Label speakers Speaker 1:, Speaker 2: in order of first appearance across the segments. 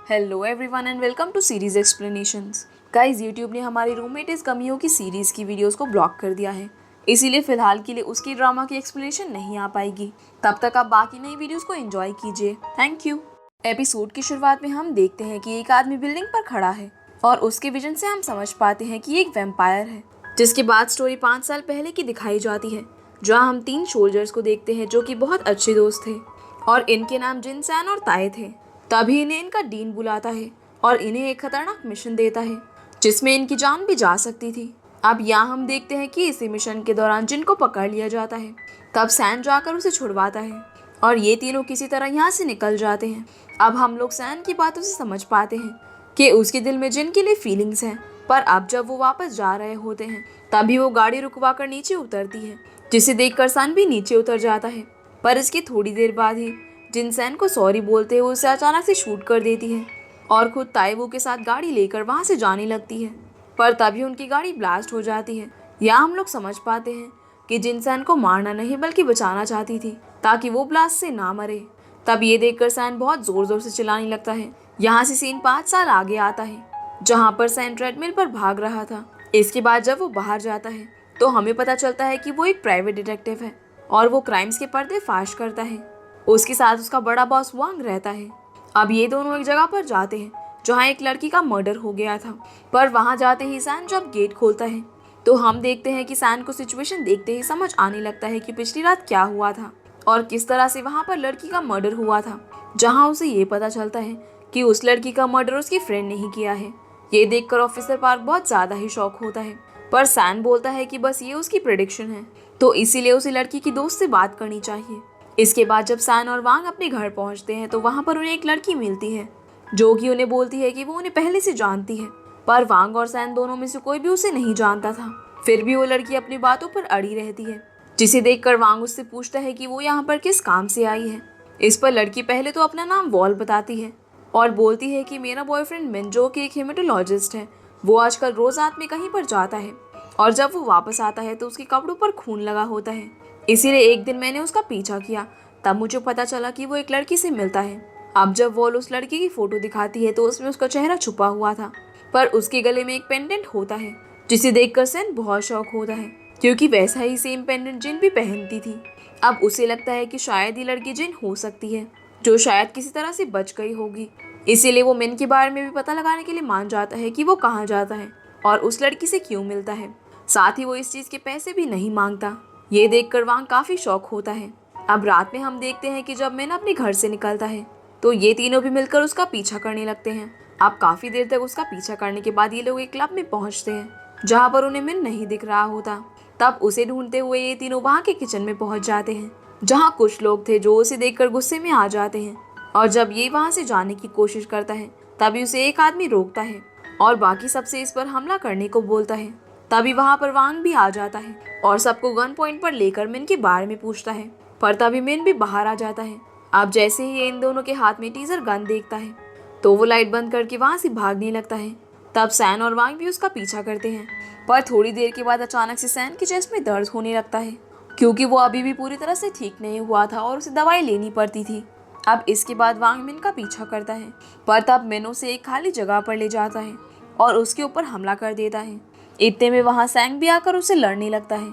Speaker 1: Hello everyone and welcome to series explanations. Guys, YouTube ने हमारी roommate इस कमियों की सीरीज़ की वीडियोस को ब्लॉक कर दिया है, इसीलिए फ़िलहाल के लिए उसकी ड्रामा की एक्सप्लेनेशन नहीं आ पाएगी। तब तक आप बाकी नई वीडियोस को एंजॉय कीजिए। Thank you. एपिसोड की शुरुआत में हम देखते हैं कि एक आदमी बिल्डिंग पर खड़ा है और उसके विजन से हम समझ पाते हैं कि एक वैम्पायर है। जिसके बाद स्टोरी 5 साल पहले की दिखाई जाती है, जहाँ हम 3 सोल्जर्स को देखते हैं जो कि बहुत अच्छे दोस्त थे और इनके नाम जिनसैन और ताए थे। तभी इन्हें इनका डीन बुलाता है और इन्हें एक खतरनाक मिशन देता है जिसमें इनकी जान भी जा सकती थी। अब यहाँ हम देखते हैं कि इसी मिशन के दौरान जिन को पकड़ लिया जाता है, तब सैन जाकर उसे छुड़वाता है और ये तीनों किसी तरह यहाँ से निकल जाते हैं। अब हम लोग सैन की बातों से समझ पाते हैं कि उसके दिल में जिन के लिए फीलिंग्स हैं, पर अब जब वो वापस जा रहे होते हैं तभी वो गाड़ी रुकवा कर नीचे उतरती है, जिसे देखकर सैन भी नीचे उतर जाता है। पर इसकी थोड़ी देर बाद ही जिनसैन को सॉरी बोलते हुए उसे अचानक से शूट कर देती है और खुद ताइवो के साथ गाड़ी लेकर वहां से जाने लगती है। पर तभी उनकी गाड़ी ब्लास्ट हो जाती है। यहाँ हम लोग समझ पाते हैं कि जिनसैन को मारना नहीं बल्कि बचाना चाहती थी ताकि वो ब्लास्ट से ना मरे। तब ये देखकर सैन बहुत जोर जोर से चिल्लाने लगता है। यहाँ से सीन 5 साल आगे आता है, जहाँ पर सैन ट्रेडमिल पर भाग रहा था। इसके बाद जब वो बाहर जाता है तो हमें पता चलता है कि वो एक प्राइवेट डिटेक्टिव है और वो क्राइम्स के पर्दे फाश करता है। उसके साथ उसका बड़ा बॉस वांग रहता है। अब ये दोनों एक जगह पर जाते हैं जहाँ एक लड़की का मर्डर हो गया था। पर वहाँ जाते ही सैन जब गेट खोलता है तो हम देखते हैं कि सैन को सिचुएशन देखते ही समझ आने लगता है कि पिछली रात क्या हुआ था और किस तरह से वहाँ पर लड़की का मर्डर हुआ था। जहाँ उसे ये पता चलता है कि उस लड़की का मर्डर उसकी फ्रेंड ने ही किया है। ये देखकर ऑफिसर पार्क बहुत ज़्यादा ही शॉक होता है, पर सैन बोलता है कि बस ये उसकी प्रेडिक्शन है, तो इसीलिए उसे लड़की की दोस्त से बात करनी चाहिए। इसके बाद जब सैन और वांग अपने घर पहुंचते हैं तो वहां पर उन्हें एक लड़की मिलती है जो कि उन्हें बोलती है कि वो उन्हें पहले से जानती है। पर वांग और सैन दोनों में से कोई भी उसे नहीं जानता था। फिर भी वो लड़की अपनी बातों पर अड़ी रहती है, जिसे देखकर वांग उससे पूछता है कि वो यहाँ पर किस काम से आई है। इस पर लड़की पहले तो अपना नाम वॉल बताती है और बोलती है कि मेरा बॉयफ्रेंड मिन, जो कि एक हेमेटोलॉजिस्ट है, वो आजकल रोज रात में कहीं पर जाता है और जब वो वापस आता है तो उसके कपड़ों पर खून लगा होता है। इसीलिए एक दिन मैंने उसका पीछा किया, तब मुझे पता चला कि वो एक लड़की से मिलता है। अब जब वॉल उस लड़की की फोटो दिखाती है तो उसमें उसका चेहरा छुपा हुआ था, पर उसके गले में एक पेंडेंट होता है, जिसे देखकर सैन बहुत शौक होता है क्योंकि वैसा ही सेम पेंडेंट जिन भी पहनती थी। अब उसे लगता है कि शायद ये लड़की जिन हो सकती है, जो शायद किसी तरह से बच गई होगी। इसीलिए वो मिन के बारे में भी पता लगाने के लिए मान जाता है कि वो कहाँ जाता है और उस लड़की से क्यों मिलता है। साथ ही वो इस चीज़ के पैसे भी नहीं मांगता। ये देखकर वांग काफ़ी शौक होता है। अब रात में हम देखते हैं कि जब मिन अपने घर से निकलता है तो ये तीनों भी मिलकर उसका पीछा करने लगते हैं। अब काफ़ी देर तक उसका पीछा करने के बाद ये लोग एक क्लब में पहुंचते हैं जहाँ पर उन्हें मिन नहीं दिख रहा होता। तब उसे ढूंढते हुए ये तीनों वहाँ के किचन में पहुंच जाते हैं, जहाँ कुछ लोग थे जो उसे देखकर गुस्से में आ जाते हैं। और जब ये वहाँ से जाने की कोशिश करता है तभी उसे एक आदमी रोकता है और बाकी सबसे इस पर हमला करने को बोलता है। तभी वहाँ पर वांग भी आ जाता है और सबको गन पॉइंट पर लेकर मिन के बारे में पूछता है, पर तभी मिन भी बाहर आ जाता है। अब जैसे ही इन दोनों के हाथ में टीजर गन देखता है तो वो लाइट बंद करके वहाँ से भागने लगता है। तब सैन और वांग भी उसका पीछा करते हैं, पर थोड़ी देर के बाद अचानक से सैन के चेस्ट में दर्द होने लगता है क्योंकि वो अभी भी पूरी तरह से ठीक नहीं हुआ था और उसे दवाई लेनी पड़ती थी। अब इसके बाद वांग मिन का पीछा करता है, पर तब मिन उसे एक खाली जगह पर ले जाता है और उसके ऊपर हमला कर देता है। इतने में वहाँ सैंग भी आकर उसे लड़ने लगता है।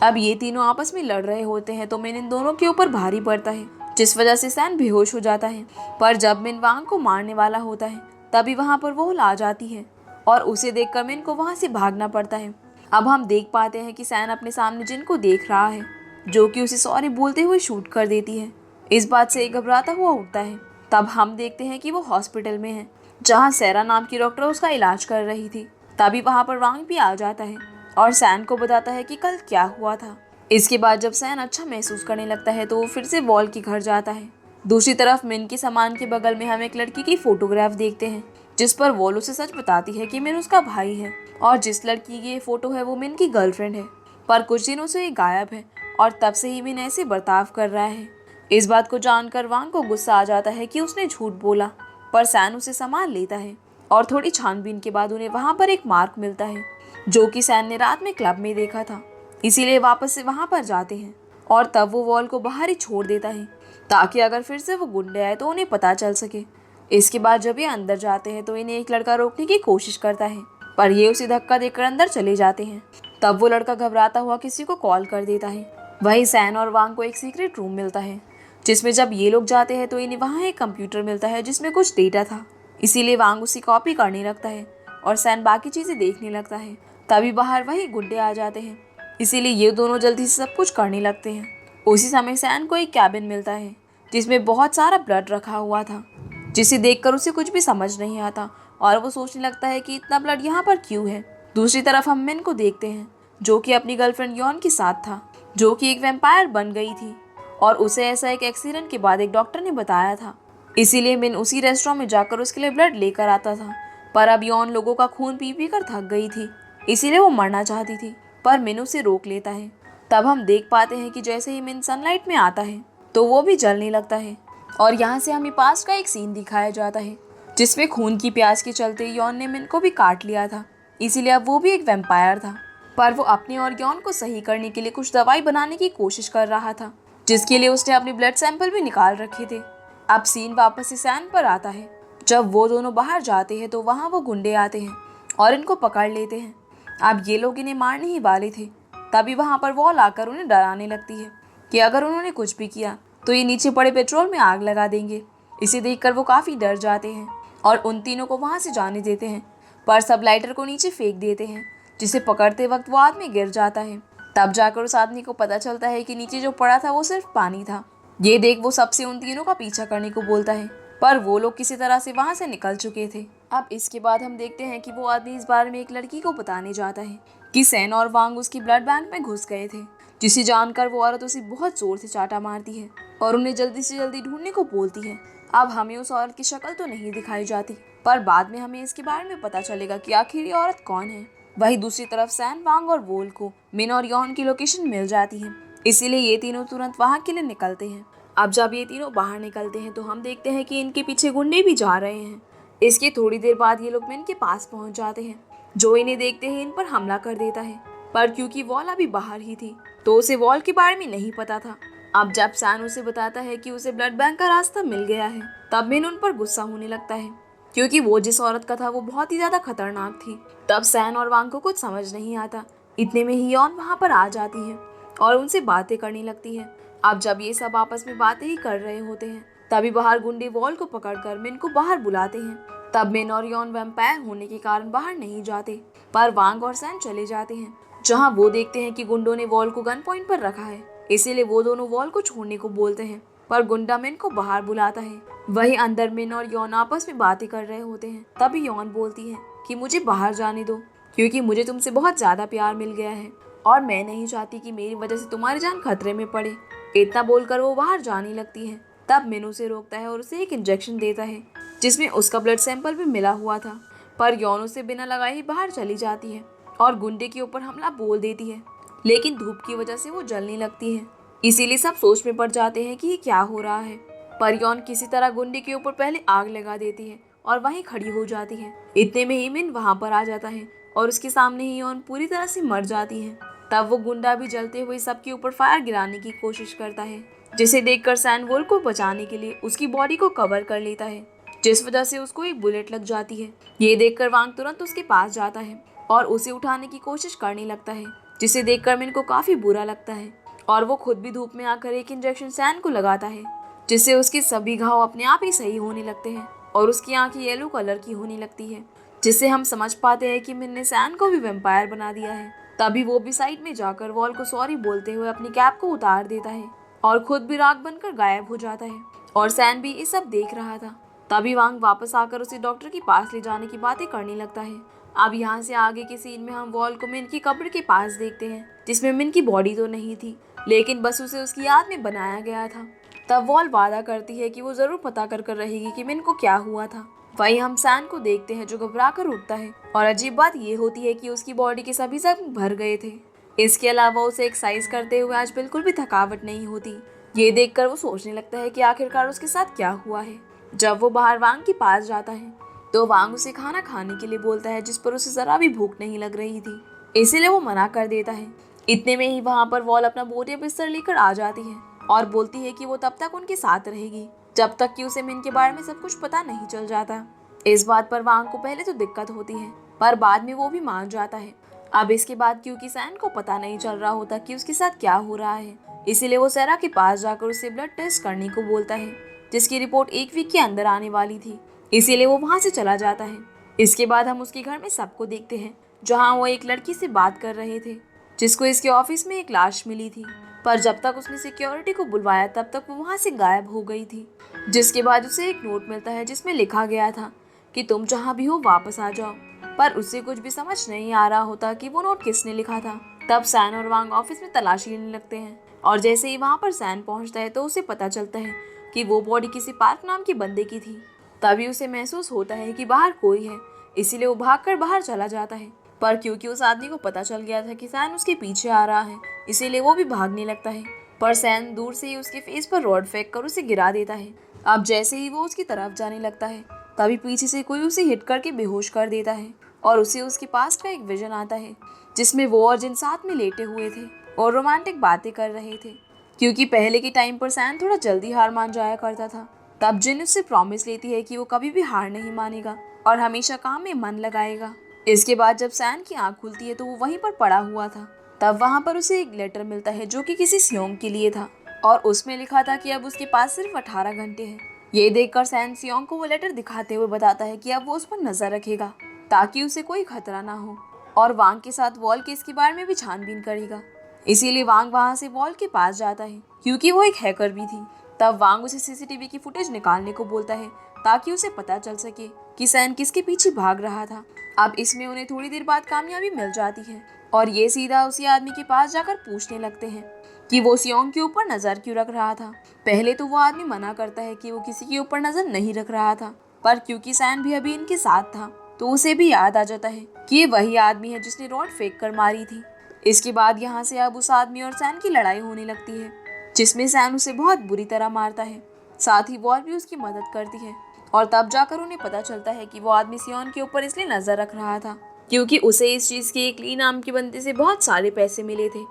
Speaker 1: अब ये तीनों आपस में लड़ रहे होते हैं तो मिन इन दोनों के ऊपर भारी पड़ता है, जिस वजह से सैन बेहोश हो जाता है। पर जब मिन वांग को मारने वाला होता है तभी वहाँ पर वो आ जाती है और उसे देखकर मिन को वहाँ से भागना पड़ता है। अब हम देख पाते हैं कि सैन अपने सामने जिन को देख रहा है, जो कि उसे सॉरी बोलते हुए शूट कर देती है। इस बात से घबराता हुआ उठता है। तब हम देखते हैं कि वो हॉस्पिटल में है, जहाँ सैरा नाम की डॉक्टर उसका इलाज कर रही थी। तभी वहाँ पर वांग भी आ जाता है और सैन को बताता है कि कल क्या हुआ था। इसके बाद जब सैन अच्छा महसूस करने लगता है तो वो फिर से वॉल के घर जाता है। दूसरी तरफ मिन के सामान के बगल में हम एक लड़की की फोटोग्राफ देखते हैं, जिस पर वॉल उसे सच बताती है कि मिन उसका भाई है और जिस लड़की की ये फोटो है वो मिन की गर्लफ्रेंड है। पर कुछ दिनों से ये गायब है और तब से ही मिन ऐसे बर्ताव कर रहा है। इस बात को जानकर वांग को गुस्सा आ जाता है कि उसने झूठ बोला, पर सैन उसे संभाल लेता है और थोड़ी छानबीन के बाद उन्हें वहाँ पर एक मार्क मिलता है जो कि सैन ने रात में क्लब में देखा था। इसीलिए वापस से वहाँ पर जाते हैं और तब वो वॉल को बाहर ही छोड़ देता है ताकि अगर फिर से वो गुंडे आए तो उन्हें पता चल सके इसके बाद जब ये अंदर जाते हैं तो इन्हें एक लड़का रोकने की कोशिश करता है, पर ये उसे धक्का देकर अंदर चले जाते हैं। तब वो लड़का घबराता हुआ किसी को कॉल कर देता है। वहीं सैन और वांग को एक सीक्रेट रूम मिलता है, जिसमें जब ये लोग जाते हैं तो इन्हें वहाँ एक कंप्यूटर मिलता है जिसमें कुछ डेटा था। इसीलिए वांग उसी कॉपी करने लगता है और सैन बाकी चीजें देखने लगता है। तभी बाहर वही गुंडे आ जाते हैं, इसीलिए ये दोनों जल्दी से सब कुछ करने लगते हैं। उसी समय सैन को एक कैबिन मिलता है जिसमें बहुत सारा ब्लड रखा हुआ था, जिसे देखकर उसे कुछ भी समझ नहीं आता और वो सोचने लगता है कि इतना ब्लड यहाँ पर क्यों है। दूसरी तरफ हम मिन को देखते हैं, जो कि अपनी गर्लफ्रेंड यॉन के साथ था, जो कि एक वैम्पायर बन गई थी और उसे ऐसा एक एक्सीडेंट के बाद एक डॉक्टर ने बताया था। इसीलिए मिन उसी रेस्टोरेंट में जाकर उसके लिए ब्लड लेकर आता था, पर अब यॉन लोगों का खून पी पी कर थक गई थी, इसीलिए वो मरना चाहती थी, पर मिन उसे रोक लेता है। तब हम देख पाते हैं कि जैसे ही मिन सनलाइट में आता है तो वो भी जलने लगता है और यहाँ से हमें पास्ट का एक सीन दिखाया जाता है, जिसमें खून की प्यास के चलते यॉन ने मिन को भी काट लिया था, इसीलिए अब वो भी एक वैम्पायर था। पर वो अपने और यॉन को सही करने के लिए कुछ दवाई बनाने की कोशिश कर रहा था, जिसके लिए उसने अपने ब्लड सैंपल भी निकाल रखे थे। अब सीन वापस से सैन पर आता है। जब वो दोनों बाहर जाते हैं तो वहाँ वो गुंडे आते हैं और इनको पकड़ लेते हैं। अब ये लोग इन्हें मारने ही वाले थे, तभी वहाँ पर वॉल आकर उन्हें डराने लगती है कि अगर उन्होंने कुछ भी किया तो ये नीचे पड़े पेट्रोल में आग लगा देंगे। इसे देखकर वो काफ़ी डर जाते हैं और उन तीनों को वहाँ से जाने देते हैं, पर सब लाइटर को नीचे फेंक देते हैं, जिसे पकड़ते वक्त वो आदमी गिर जाता है। तब जाकर उस आदमी को पता चलता है कि नीचे जो पड़ा था वो सिर्फ पानी था। ये देख वो सबसे उन तीनों का पीछा करने को बोलता है, पर वो लोग किसी तरह से वहाँ से निकल चुके थे। अब इसके बाद हम देखते हैं कि वो आदमी इस बारे में एक लड़की को बताने जाता है कि सैन और वांग उसकी ब्लड बैंक में घुस गए थे, जिसे जानकर वो औरत उसे बहुत जोर से चाटा मारती है और उन्हें जल्दी से जल्दी ढूंढने को बोलती है। अब हमें उस औरत की शक्ल तो नहीं दिखाई जाती, पर बाद में हमें इसके बारे में पता चलेगा कि आखिर ये औरत कौन है। वहीं दूसरी तरफ सैन, वांग और वोल को मिन और यॉन की लोकेशन मिल जाती है, इसीलिए ये तीनों तुरंत वहाँ के लिए निकलते हैं। अब जब ये तीनों बाहर निकलते हैं तो हम देखते हैं कि इनके पीछे गुंडे भी जा रहे हैं। इसके थोड़ी देर बाद ये लोग मिन के पास पहुंच जाते हैं, जो इन्हें देखते ही इन पर हमला कर देता है, पर क्योंकि वॉल अभी बाहर ही थी तो उसे वॉल के बारे में नहीं पता था। अब जब सैन उसे बताता है कि उसे ब्लड बैंक का रास्ता मिल गया है, तब मिन उन पर गुस्सा होने लगता है, क्योंकि वो जिस औरत का था वो बहुत ही ज्यादा खतरनाक थी। तब सैन और वांग को कुछ समझ नहीं आता। इतने में ही यॉन वहाँ पर आ जाती है और उनसे बातें करने लगती है। अब जब ये सब आपस में बातें ही कर रहे होते हैं, तभी बाहर गुंडे वॉल को पकड़कर मिन को बाहर बुलाते हैं। तब मिन और यॉन वैम्पायर होने के कारण बाहर नहीं जाते, पर वांग और सैन चले जाते हैं, जहाँ वो देखते हैं कि गुंडों ने वॉल को गन पॉइंट पर रखा है, इसीलिए वो दोनों वॉल को छोड़ने को बोलते हैं, पर गुंडा मिन को बाहर बुलाता है। वहीं अंदर मिन और यॉन आपस में बातें कर रहे होते हैं। तभी यॉन बोलती है कि मुझे बाहर जाने दो, क्योंकि मुझे तुमसे बहुत ज्यादा प्यार मिल गया है और मैं नहीं चाहती कि मेरी वजह से तुम्हारी जान खतरे में पड़े। इतना बोलकर वो बाहर जाने लगती है। तब मिन उसे रोकता है और उसे एक इंजेक्शन देता है, जिसमें उसका ब्लड सैंपल भी मिला हुआ था, पर यॉन उसे बिना लगाए ही बाहर चली जाती है और गुंडे के ऊपर हमला बोल देती है, लेकिन धूप की वजह से वो जलने लगती है। इसीलिए सब सोच में पड़ जाते हैं कि ये क्या हो रहा है, पर यॉन किसी तरह गुंडे के ऊपर पहले आग लगा देती है और वहीं खड़ी हो जाती है। इतने में ही मिन वहां पर आ जाता है और उसके सामने ही यॉन पूरी तरह से मर जाती है। तब वो गुंडा भी जलते हुए सबके ऊपर फायर गिराने की कोशिश करता है, जिसे देखकर सैन वोल को बचाने के लिए उसकी बॉडी को कवर कर लेता है, जिस वजह से उसको एक बुलेट लग जाती है। ये देखकर वांग तुरंत उसके पास जाता है और उसे उठाने की कोशिश करने लगता है, जिसे देखकर मिन को काफी बुरा लगता है और वो खुद भी धूप में आकर एक इंजेक्शन सैन को लगाता है, जिससे उसके सभी घाव अपने आप ही सही होने लगते हैं और उसकी आंखें येलो कलर की होने लगती है, जिससे हम समझ पाते हैं कि मिन ने सैन को भी वैम्पायर बना दिया है। तभी वो भी साइड में जाकर वॉल को सॉरी बोलते हुए अपनी कैप को उतार देता है और खुद भी राख बनकर गायब हो जाता है और सैन भी ये सब देख रहा था। तभी वांग वापस आकर उसे डॉक्टर के पास ले जाने की बातें करने लगता है। अब यहाँ से आगे के सीन में हम वॉल को मिन की कब्र के पास देखते हैं, जिसमें मिन की बॉडी तो नहीं थी, लेकिन बस उसे उसकी याद में बनाया गया था। तब वॉल वादा करती है कि वो जरूर पता कर रहेगी कि मिन को क्या हुआ था। वहीं हम सैन को देखते हैं जो घबरा कर उठता है और अजीब बात ये होती है कि उसकी बॉडी के सभी जख्म भर गए थे। इसके अलावा उसे एक्सरसाइज करते हुए आज बिल्कुल भी थकावट नहीं होती। ये देखकर वो सोचने लगता है कि आखिरकार उसके साथ क्या हुआ है। जब वो बाहर वांग के पास जाता है तो वांग उसे खाना खाने के लिए बोलता है, जिस पर उसे जरा भी भूख नहीं लग रही थी, इसीलिए वो मना कर देता है। इतने में ही वहाँ पर वॉल अपना बोरिया बिस्तर लेकर आ जाती है और बोलती है कि वो तब तक उनके साथ रहेगी जब तक कि उसे मिन के बारे में सब कुछ पता नहीं चल जाता। इस बात पर वांग को पहले तो दिक्कत होती है, पर बाद में वो भी मान जाता है। अब इसके बाद क्योंकि सैन को पता नहीं चल रहा होता कि उसके साथ क्या हो रहा है, इसीलिए वो सैरा के पास जाकर उसे ब्लड टेस्ट करने को बोलता है, जिसकी रिपोर्ट 1 वीक के अंदर आने वाली थी। इसीलिए वो वहाँ से चला जाता है। इसके बाद हम उसके घर में सबको देखते हैं, जहाँ वो एक लड़की से बात कर रहे थे, जिसको इसके ऑफिस में एक लाश मिली थी। पर जब तक उसने सिक्योरिटी को बुलवाया तब तक वो वहाँ से गायब हो गई थी। जिसके बाद उसे एक नोट मिलता है जिसमें लिखा गया था कि तुम जहाँ भी हो वापस आ जाओ। पर उसे कुछ भी समझ नहीं आ रहा होता कि वो नोट किसने लिखा था। तब सैन और वांग ऑफिस में तलाशी लेने लगते हैं, और जैसे ही वहाँ पर सैन पहुँचता है तो उसे पता चलता है कि वो बॉडी किसी पार्क नाम के बंदे की थी। तभी उसे महसूस होता है कि बाहर कोई है, इसीलिए वो भागकर बाहर चला जाता है। पर क्योंकि उस आदमी को पता चल गया था कि सैन उसके पीछे आ रहा है, इसीलिए वो भी भागने लगता है। पर सैन दूर से ही उसके फेस पर रॉड फेंक कर उसे गिरा देता है। अब जैसे ही वो उसकी तरफ जाने लगता है, तभी पीछे से कोई उसे हिट करके बेहोश कर देता है, और उसे उसके पास का एक विजन आता है, जिसमें वो और जिन साथ में लेटे हुए थे और रोमांटिक बातें कर रहे थे। क्योंकि पहले के टाइम पर सैन थोड़ा जल्दी हार मान जाया करता था, तब जिन उससे प्रॉमिस लेती है कि वो कभी भी हार नहीं मानेगा और हमेशा काम में मन लगाएगा। इसके बाद जब सैन की आंख खुलती है तो वो वहीं पर पड़ा हुआ था। तब वहाँ पर उसे एक लेटर मिलता है जो कि किसी सियोंग के लिए था, और उसमें लिखा था कि अब उसके पास सिर्फ 18 घंटे हैं। ये देखकर सैन सियोंग को वो लेटर दिखाते हुए बताता है कि अब वो उस पर नजर रखेगा ताकि उसे कोई खतरा ना हो, और वांग के साथ वॉल के इसके बारे में भी छानबीन करेगा। इसीलिए वांग वहाँ से वॉल के पास जाता है, क्योंकि वो एक हैकर भी थी। तब वांग उसे सीसीटीवी की फुटेज निकालने को बोलता है ताकि उसे पता चल सके कि सैन किसके पीछे भाग रहा था। अब इसमें उन्हें थोड़ी देर बाद कामयाबी मिल जाती है, और ये सीधा उसी आदमी के पास जाकर पूछने लगते हैं कि वो सियोंग के ऊपर नजर क्यों रख रहा था। पहले तो वो आदमी मना करता है कि वो किसी के ऊपर नजर नहीं रख रहा था, पर क्योंकि सैन भी अभी इनके साथ था तो उसे भी याद आ जाता है कि ये वही आदमी है जिसने रॉड फेंक कर मारी थी। इसके बाद यहाँ से अब उस आदमी और सैन की लड़ाई होने लगती है, जिसमें सैन उसे बहुत बुरी तरह मारता है। साथ ही वॉल भी उसकी मदद करती है, और तब जाकर उन्हें पता चलता है कि वो आदमी सियोन के ऊपर इसलिए नजर रख रहा था क्योंकि उसे इस चीज के एक ली नाम के बंदे से बहुत सारे पैसे मिले थे।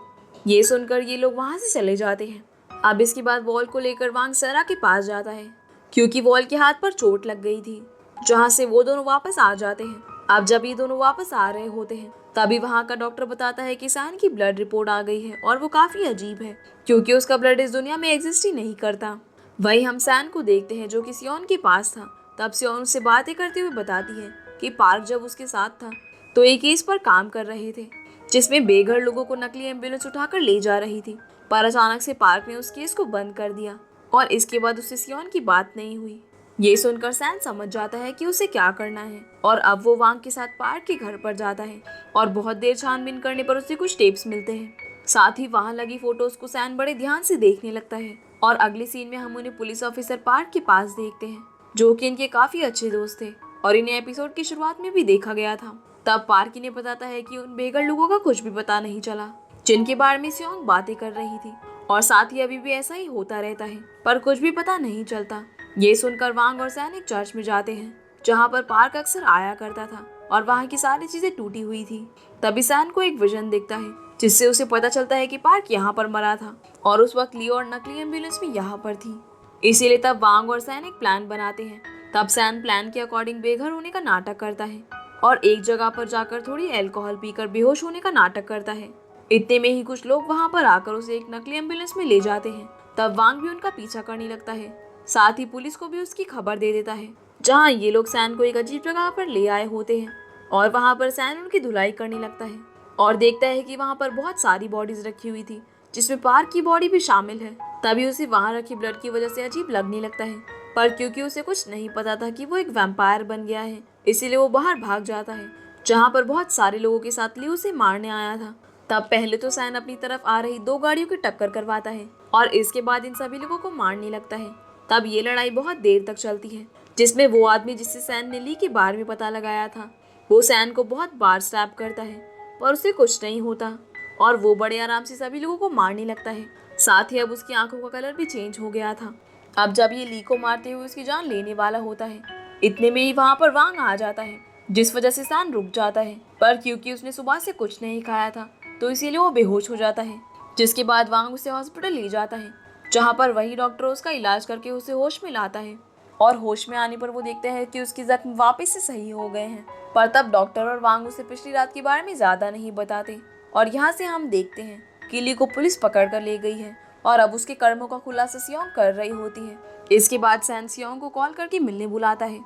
Speaker 1: ये सुनकर ये लोग वहां से चले जाते हैं। अब इसके बाद वॉल को लेकर वांग सैरा के पास जाता है, क्योंकि वॉल के हाथ पर चोट लग गई थी, जहाँ से वो दोनों वापस आ जाते हैं। अब जब ये दोनों वापस आ रहे होते हैं, तभी वहाँ का डॉक्टर बताता है कि सैन की ब्लड रिपोर्ट आ गई है, और वो काफी अजीब है क्योंकि उसका ब्लड इस दुनिया में एग्जिस्ट ही नहीं करता। वही हम सैन को देखते हैं जो कि सियोन के पास था। तब सियोन उससे बातें करते हुए बताती है कि पार्क जब उसके साथ था तो एक केस पर काम कर रहे थे, जिसमें बेघर लोगों को नकली एम्बुलेंस उठाकर ले जा रही थी। पर अचानक से पार्क ने उस केस को बंद कर दिया, और इसके बाद उससे सियोन की बात नहीं हुई। ये सुनकर सैन समझ जाता है कि उसे क्या करना है, और अब वो वांग के साथ पार्क के घर पर जाता है, और बहुत देर छानबीन करने पर उसे कुछ टेप्स मिलते हैं। साथ ही वहाँ लगी फोटोज को सैन बड़े ध्यान से देखने लगता है, और अगले सीन में हम उन्हें पुलिस ऑफिसर पार्क के पास देखते हैं, जो कि इनके काफी अच्छे दोस्त थे, और इन्हें एपिसोड की शुरुआत में भी देखा गया था। तब पार्क इन्हें बताता है कि उन बेघर लोगों का कुछ भी पता नहीं चला, जिनके बारे में सियोंग बातें कर रही थी, और साथ ही अभी भी ऐसा ही होता रहता है, पर कुछ भी पता नहीं चलता। ये सुनकर वांग और सैन एक चर्च में जाते हैं, जहाँ पर पार्क अक्सर आया करता था, और वहाँ की सारी चीजें टूटी हुई थी। तभी सैन को एक विजन दिखता है, जिससे उसे पता चलता है कि पार्क यहाँ पर मरा था, और उस वक्त लियो और नकली एम्बुलेंस भी यहाँ पर थी। इसीलिए तब वांग और सैन एक प्लान बनाते हैं। तब सैन प्लान के अकॉर्डिंग बेघर होने का नाटक करता है, और एक जगह पर जाकर थोड़ी अल्कोहल पीकर बेहोश होने का नाटक करता है। इतने में ही कुछ लोग वहाँ पर आकर उसे एक नकली एम्बुलेंस में ले जाते हैं। तब वांग भी उनका पीछा करने लगता है, साथ ही पुलिस को भी उसकी खबर दे देता है, जहाँ ये लोग सैन को एक अजीब जगह पर ले आए होते हैं, और वहाँ पर सैन उनकी धुलाई करने लगता है, और देखता है कि वहाँ पर बहुत सारी बॉडीज रखी हुई थी, जिसमें पार्क की बॉडी भी शामिल है। तभी उसे वहाँ रखी ब्लड की वजह से अजीब लगने लगता है, पर क्योंकि उसे कुछ नहीं पता था कि वो एक वैम्पायर बन गया है, इसीलिए वो बाहर भाग जाता है, जहाँ पर बहुत सारे लोगों के साथ लियो उसे मारने आया था। तब पहले तो सैन अपनी तरफ आ रही 2 गाड़ियों की टक्कर करवाता है, और इसके बाद इन सभी लोगों को मारने लगता है। तब ये लड़ाई बहुत देर तक चलती है, जिसमें वो आदमी जिससे सैन ने ली के बारे में पता लगाया था, वो सैन को बहुत बार स्टैप करता है, पर उसे कुछ नहीं होता, और वो बड़े आराम से सभी लोगों को मारने लगता है। साथ ही अब उसकी आंखों का कलर भी चेंज हो गया था। अब जब ये ली को मारते हुए उसकी जान लेने वाला होता है, इतने में ही वहाँ पर वांग आ जाता है, जिस वजह से सैन रुक जाता है, पर क्योंकि उसने सुबह से कुछ नहीं खाया था तो इसीलिए वो बेहोश हो जाता है। जिसके बाद वांग उसे हॉस्पिटल ले जाता है, जहाँ पर वही डॉक्टर उसका इलाज करके उसे होश में लाता है और होश में आने पर वो देखते हैं कि उसके जख्म वापस से सही हो गए हैं। पर तब डॉक्टर और वांग उसे पिछली रात के बारे में ज्यादा नहीं बताते और यहाँ से हम देखते हैं कि ली को पुलिस पकड़ कर ले गई है और अब उसके कर्मों का खुलासा सियोंग कर रही होती है। इसके बाद सैन सियोंग को कॉल करके मिलने बुलाता है।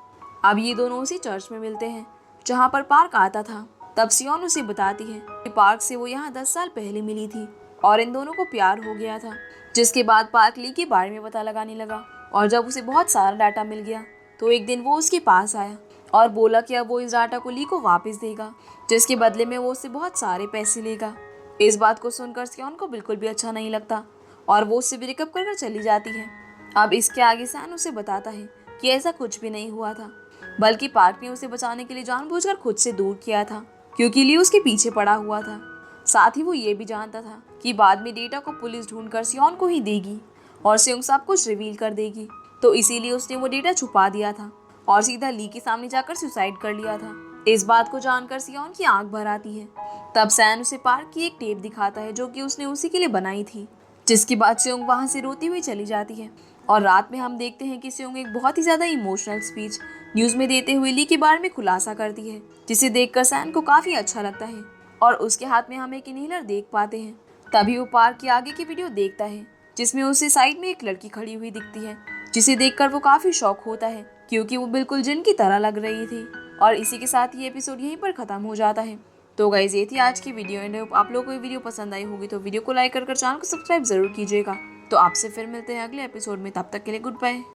Speaker 1: अब ये दोनों उसी चर्च में मिलते हैं जहाँ पर पार्क आता था। तब सियोन उसे बताती है कि पार्क से वो यहाँ 10 साल पहले मिली थी और इन दोनों को प्यार हो गया था। जिसके बाद पार्क ली के बारे में पता लगाने लगा और जब उसे बहुत सारा डाटा मिल गया तो एक दिन वो उसके पास आया और बोला कि अब वो इस डाटा को ली को वापस देगा, जिसके बदले में वो उससे बहुत सारे पैसे लेगा। इस बात को सुनकर सियोन को बिल्कुल भी अच्छा नहीं लगता और वो उससे ब्रेकअप कर चली जाती है। अब इसके आगे सैन उसे बताता है कि ऐसा कुछ भी नहीं हुआ था, बल्कि पार्क ने उसे बचाने के लिए जानबूझकर खुद से दूर किया था क्योंकि ली उसके पीछे पड़ा हुआ था। साथ ही वो ये भी जानता था कि बाद में डेटा को पुलिस ढूंढकर सियोन को ही देगी और सियोंग सब कुछ रिवील कर देगी, तो इसीलिए उसने वो डेटा छुपा दिया था और सीधा ली के सामने जाकर सुसाइड कर लिया था। इस बात को जानकर सियोन की आंख भर आती है। तब सैन उसे पार्क की एक टेप दिखाता है जो कि उसने उसी के लिए बनाई थी, जिसके बाद सियोंग वहां से रोती हुई चली जाती है। और रात में हम देखते हैं कि सियोंग एक बहुत ही ज्यादा इमोशनल स्पीच न्यूज में देते हुए ली के बारे में खुलासा करती है, जिसे देखकर सैन को काफी अच्छा लगता है और उसके हाथ में हम एक इनहेलर देख पाते हैं। तभी वो पार्क की आगे की वीडियो देखता है जिसमें उसे साइड में एक लड़की खड़ी हुई दिखती है, जिसे देखकर वो काफी शॉक होता है क्योंकि वो बिल्कुल जिन की तरह लग रही थी। और इसी के साथ ये एपिसोड यहीं पर खत्म हो जाता है। तो गाइस ये थी आज की वीडियो एंड आप लोगों को ये वीडियो पसंद आई होगी तो वीडियो को लाइक कर चैनल को सब्सक्राइब जरूर कीजिएगा। तो आपसे फिर मिलते हैं अगले एपिसोड में, तब तक के लिए गुड बाय।